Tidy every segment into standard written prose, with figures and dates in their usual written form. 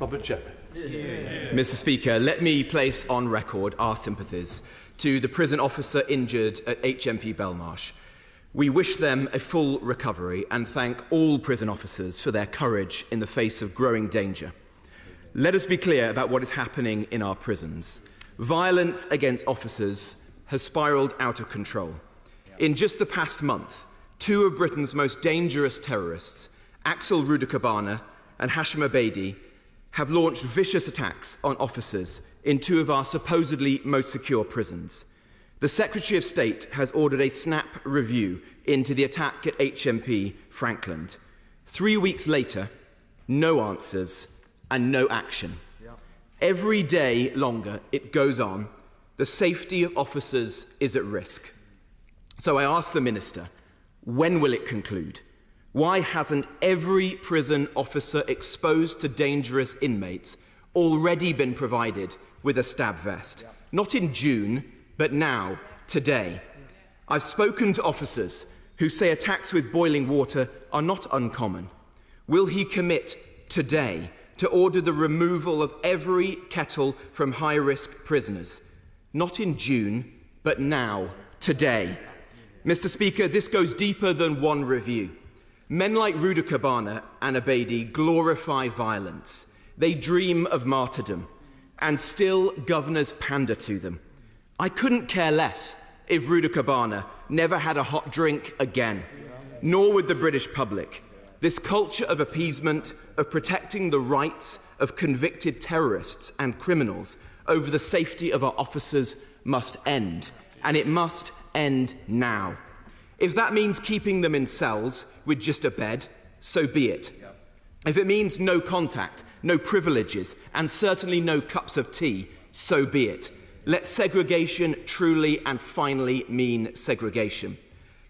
Robert Jenrick. Mr. Speaker, let me place on record our sympathies to the prison officer injured at HMP Belmarsh. We wish them a full recovery and thank all prison officers for their courage in the face of growing danger. Let us be clear about what is happening in our prisons. Violence against officers has spiralled out of control. In just the past month, two of Britain's most dangerous terrorists, Axel Rudakubana and Hashim Abedi, have launched vicious attacks on officers in two of our supposedly most secure prisons. The Secretary of State has ordered a snap review into the attack at HMP Frankland. 3 weeks later, no answers and no action. Every day longer it goes on, the safety of officers is at risk. So I ask the Minister, when will it conclude? Why hasn't every prison officer exposed to dangerous inmates already been provided with a stab vest? Not in June, but now, today. I've spoken to officers who say attacks with boiling water are not uncommon. Will he commit today to order the removal of every kettle from high-risk prisoners? Not in June, but now, today. Mr. Speaker, this goes deeper than one review. Men like Rudakubana and Abedi glorify violence. They dream of martyrdom, and still governors pander to them. I couldn't care less if Rudakubana never had a hot drink again, nor would the British public. This culture of appeasement, of protecting the rights of convicted terrorists and criminals over the safety of our officers must end, and it must end now. If that means keeping them in cells with just a bed, so be it. If it means no contact, no privileges, and certainly no cups of tea, so be it. Let segregation truly and finally mean segregation.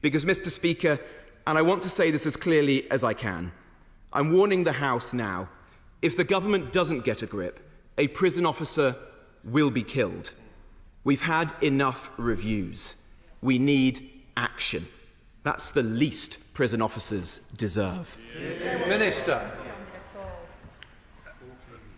Because, Mr. Speaker, and I want to say this as clearly as I can, I'm warning the House now, if the government doesn't get a grip, a prison officer will be killed. We've had enough reviews. We need action. That's the least prison officers deserve. Minister.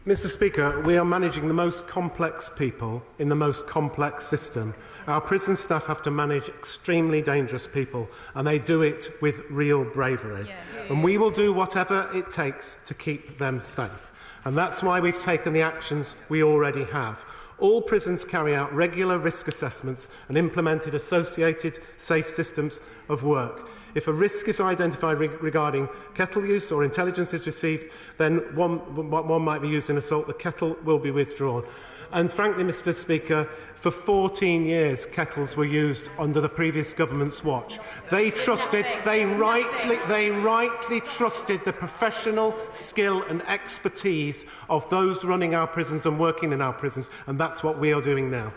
Mr. Speaker, we are managing the most complex people in the most complex system. Our prison staff have to manage extremely dangerous people, and they do it with real bravery. And we will do whatever it takes to keep them safe. And that's why we've taken the actions we already have. All prisons carry out regular risk assessments and implemented associated safe systems of work. If a risk is identified regarding kettle use or intelligence is received, then one might be used in assault. The kettle will be withdrawn. And frankly, Mr. Speaker, for 14 years, kettles were used under the previous government's watch. They rightly trusted the professional skill and expertise of those running our prisons and working in our prisons, and that's what we are doing now.